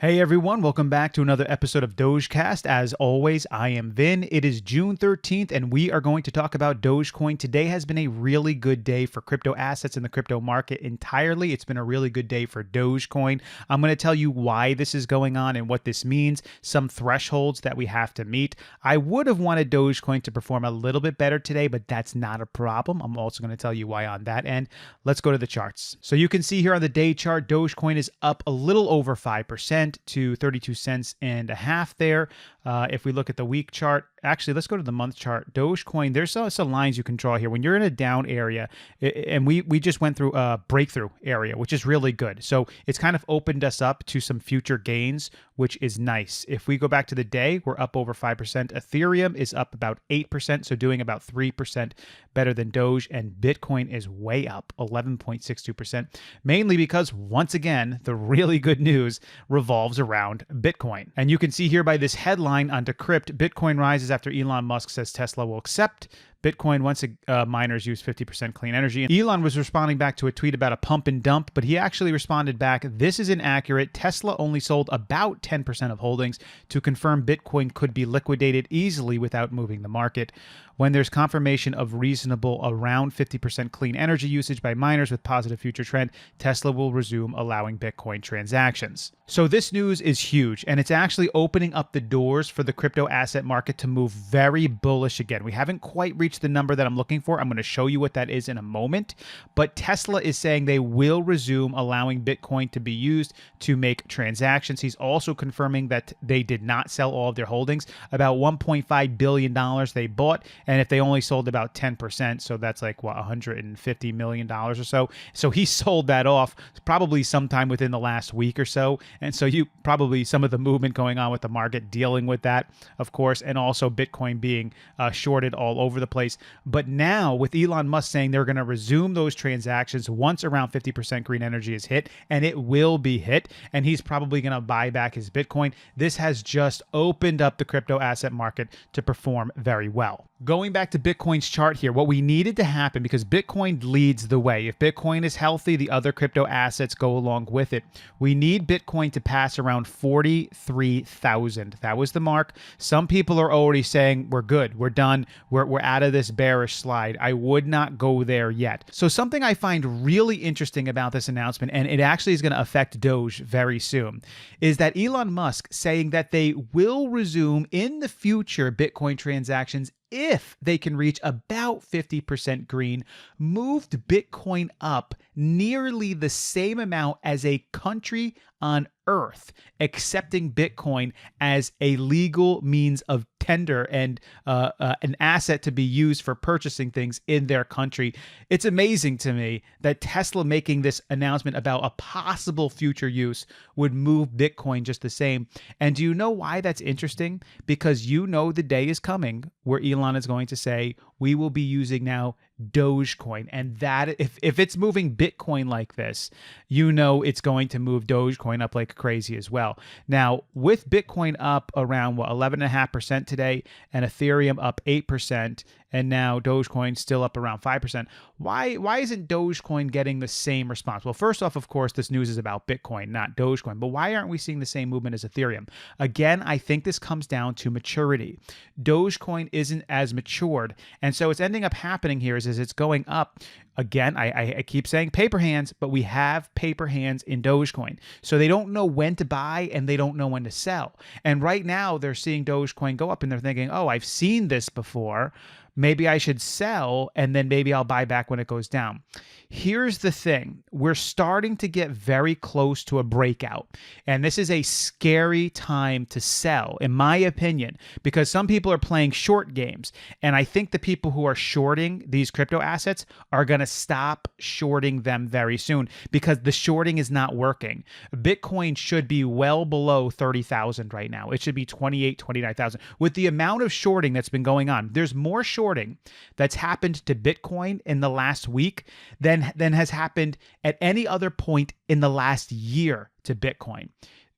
Hey everyone, welcome back to another episode of Dogecast. As always, I am Vin. It is June 13th and we are going to talk about Dogecoin. Today has been a really good day for crypto assets in the crypto market entirely. It's been a really good day for Dogecoin. I'm going to tell you why this is going on and what this means, some thresholds that we have to meet. I would have wanted Dogecoin to perform a little bit better today, but that's not a problem. I'm also going to tell you why on that end. Let's go to the charts. So you can see here on the day chart, Dogecoin is up a little over 5%. To 32 cents and a half there. If we look at the week chart, actually, let's go to the month chart. Dogecoin, there's some lines you can draw here. When you're in a down area, and we just went through a breakthrough area, which is really good. So it's kind of opened us up to some future gains, which is nice. If we go back to the day, we're up over 5%. Ethereum is up about 8%, so doing about 3% better than Doge, and Bitcoin is way up 11.62%, mainly because, once again, the really good news revolves around Bitcoin. And you can see here by this headline on Decrypt, Bitcoin rises after Elon Musk says Tesla will accept Bitcoin once miners use 50% clean energy. And Elon was responding back to a tweet about a pump and dump, but he actually responded back, this is inaccurate. Tesla only sold about 10% of holdings to confirm Bitcoin could be liquidated easily without moving the market. When there's confirmation of reasonable around 50% clean energy usage by miners with positive future trend, Tesla will resume allowing Bitcoin transactions. So this news is huge, and it's actually opening up the doors for the crypto asset market to move very bullish again. We haven't quite reached the number that I'm looking for. I'm going to show you what that is in a moment, but Tesla is saying they will resume allowing Bitcoin to be used to make transactions. He's also confirming that they did not sell all of their holdings, about $1.5 billion they bought, and if they only sold about 10%, so that's like, what, $150 million or so. So he sold that off probably sometime within the last week or so. And so you probably some of the movement going on with the market dealing with that, of course, and also Bitcoin being shorted all over the place. But now with Elon Musk saying they're going to resume those transactions once around 50% green energy is hit, and it will be hit, and he's probably going to buy back his Bitcoin. This has just opened up the crypto asset market to perform very well. Going back to Bitcoin's chart here, what we needed to happen, because Bitcoin leads the way. If Bitcoin is healthy, the other crypto assets go along with it. We need Bitcoin to pass around 43,000. That was the mark. Some people are already saying, we're good, we're done, we're out of this bearish slide. I would not go there yet. So something I find really interesting about this announcement, and it actually is going to affect Doge very soon, is that Elon Musk saying that they will resume in the future Bitcoin transactions if they can reach about 50% green, moved Bitcoin up nearly the same amount as a country on Earth accepting Bitcoin as a legal means of tender and an asset to be used for purchasing things in their country. It's amazing to me that Tesla making this announcement about a possible future use would move Bitcoin just the same. And do you know why that's interesting? Because you know the day is coming where Elon is going to say, we will be using now Dogecoin. And that if it's moving Bitcoin like this, you know it's going to move Dogecoin up like crazy as well. Now, with Bitcoin up around 11.5% today and Ethereum up 8%, and now Dogecoin still up around 5%. Why isn't Dogecoin getting the same response? Well, first off, of course, this news is about Bitcoin, not Dogecoin. But why aren't we seeing the same movement as Ethereum? Again, I think this comes down to maturity. Dogecoin isn't as matured. And so what's ending up happening here is it's going up. Again, I keep saying paper hands, but we have paper hands in Dogecoin. So they don't know when to buy and they don't know when to sell. And right now they're seeing Dogecoin go up and they're thinking, oh, I've seen this before. Maybe I should sell and then maybe I'll buy back when it goes down. Here's the thing. We're starting to get very close to a breakout. And this is a scary time to sell, in my opinion, because some people are playing short games. And I think the people who are shorting these crypto assets are going to stop shorting them very soon because the shorting is not working. Bitcoin should be well below 30,000 right now. It should be 28, 29,000. With the amount of shorting that's been going on, there's more shorting that's happened to Bitcoin in the last week than has happened at any other point in the last year to Bitcoin.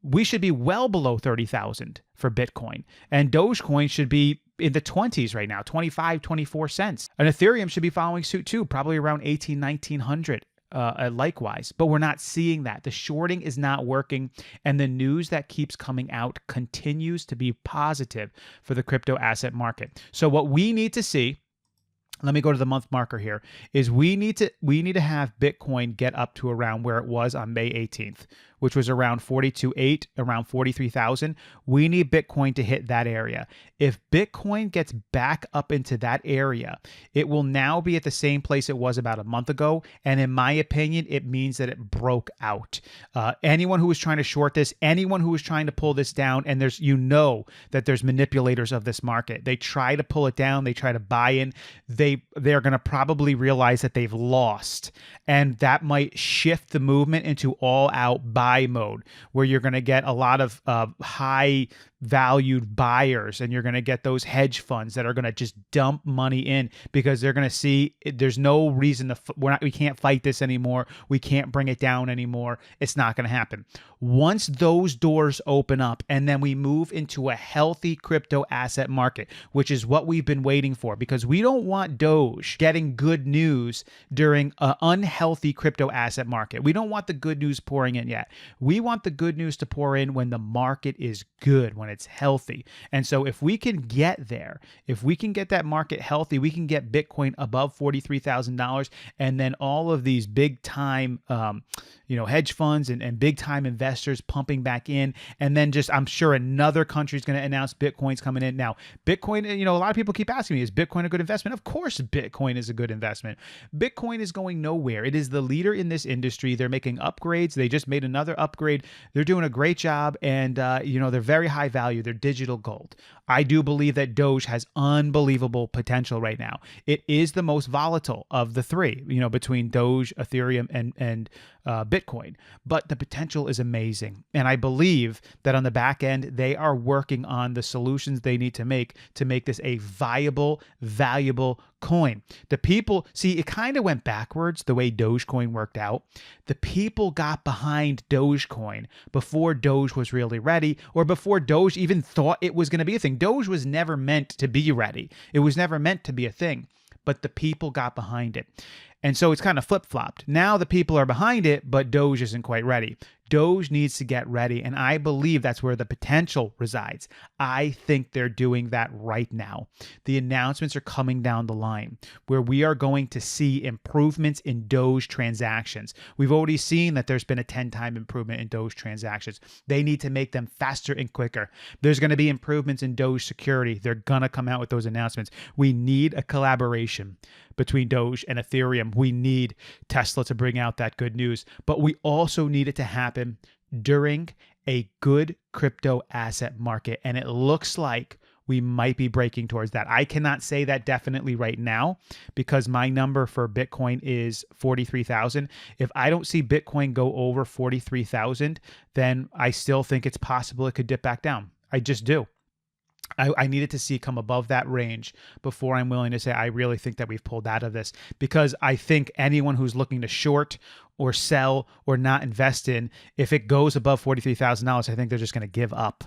We should be well below 30,000 for Bitcoin, and Dogecoin should be in the 20s right now, 25, 24 cents. And Ethereum should be following suit too, probably around 18, 1900. likewise. But we're not seeing that. The shorting is not working, and the news that keeps coming out continues to be positive for the crypto asset market. So what we need to see, let me go to the month marker here, is we need to have Bitcoin get up to around where it was on May 18th, which was around 42.8, around 43,000. We need Bitcoin to hit that area. If Bitcoin gets back up into that area, it will now be at the same place it was about a month ago. And in my opinion, it means that it broke out. Anyone who was trying to short this, anyone who was trying to pull this down, and there's, that there's manipulators of this market. They try to pull it down. They try to buy in. They're going to probably realize that they've lost, and that might shift the movement into all out buy mode, where you're going to get a lot of high valued buyers, and you're going to get those hedge funds that are going to just dump money in because they're going to see there's no reason to we can't fight this anymore. We can't bring it down anymore. It's not going to happen. Once those doors open up and then we move into a healthy crypto asset market, which is what we've been waiting for, because we don't want Doge getting good news during an unhealthy crypto asset market. We don't want the good news pouring in yet. We want the good news to pour in when the market is good, when it's healthy. And so if we can get there, if we can get that market healthy, we can get Bitcoin above $43,000, and then all of these big time hedge funds and big time investors pumping back in, and then just, I'm sure another country is going to announce Bitcoin's coming in. Now, Bitcoin, a lot of people keep asking me, is Bitcoin a good investment? Of course Bitcoin is a good investment. Bitcoin is going nowhere. It is the leader in this industry. They're making upgrades. They just made another upgrade. They're doing a great job, and they're very high value. They're digital gold. I do believe that Doge has unbelievable potential right now. It is the most volatile of the three, between Doge, Ethereum, and Bitcoin. But the potential is amazing. And I believe that on the back end, they are working on the solutions they need to make this a viable, valuable coin. The people, see, it kind of went backwards the way Dogecoin worked out. The people got behind Dogecoin before Doge was really ready, or before Doge even thought it was going to be a thing. Doge was never meant to be ready. It was never meant to be a thing, but the people got behind it. And so it's kind of flip-flopped. Now the people are behind it, but Doge isn't quite ready. Doge needs to get ready, and I believe that's where the potential resides. I think they're doing that right now. The announcements are coming down the line where we are going to see improvements in Doge transactions. We've already seen that there's been a 10-time improvement in Doge transactions. They need to make them faster and quicker. There's going to be improvements in Doge security. They're going to come out with those announcements. We need a collaboration between Doge and Ethereum. We need Tesla to bring out that good news, but we also need it to happen during a good crypto asset market. And it looks like we might be breaking towards that. I cannot say that definitely right now because my number for Bitcoin is 43,000. If I don't see Bitcoin go over 43,000, then I still think it's possible it could dip back down. I just do. I needed to see it come above that range before I'm willing to say I really think that we've pulled out of this, because I think anyone who's looking to short or sell or not invest in, if it goes above $43,000, I think they're just going to give up.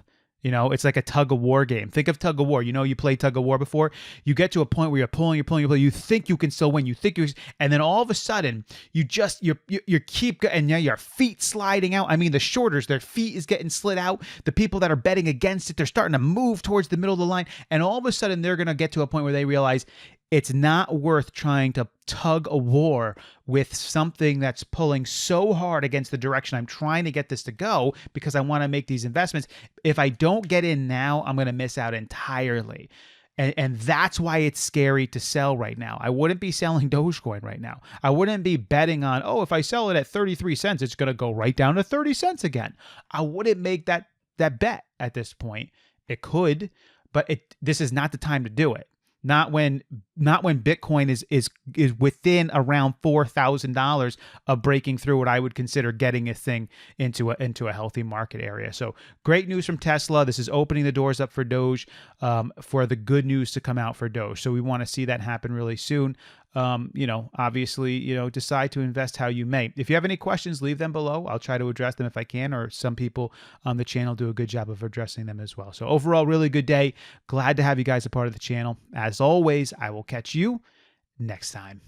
It's like a tug of war game. Think of tug of war. You played tug of war before. You get to a point where you're pulling. You think you can still win. And then all of a sudden, you keep, and now your feet sliding out. I mean, the shorters, their feet is getting slid out. The people that are betting against it, they're starting to move towards the middle of the line. And all of a sudden, they're going to get to a point where they realize it's not worth trying to tug a war with something that's pulling so hard against the direction I'm trying to get this to go, because I want to make these investments. If I don't get in now, I'm going to miss out entirely. And that's why it's scary to sell right now. I wouldn't be selling Dogecoin right now. I wouldn't be betting on, if I sell it at 33 cents, it's going to go right down to 30 cents again. I wouldn't make that bet at this point. It could, but this is not the time to do it. Not when Bitcoin is within around $4,000 of breaking through what I would consider getting a thing into a healthy market area. So great news from Tesla. This is opening the doors up for Doge, for the good news to come out for Doge. So we want to see that happen really soon. Obviously, decide to invest how you may. If you have any questions, leave them below. I'll try to address them if I can, or some people on the channel do a good job of addressing them as well. So overall, really good day. Glad to have you guys a part of the channel. As always, I will catch you next time.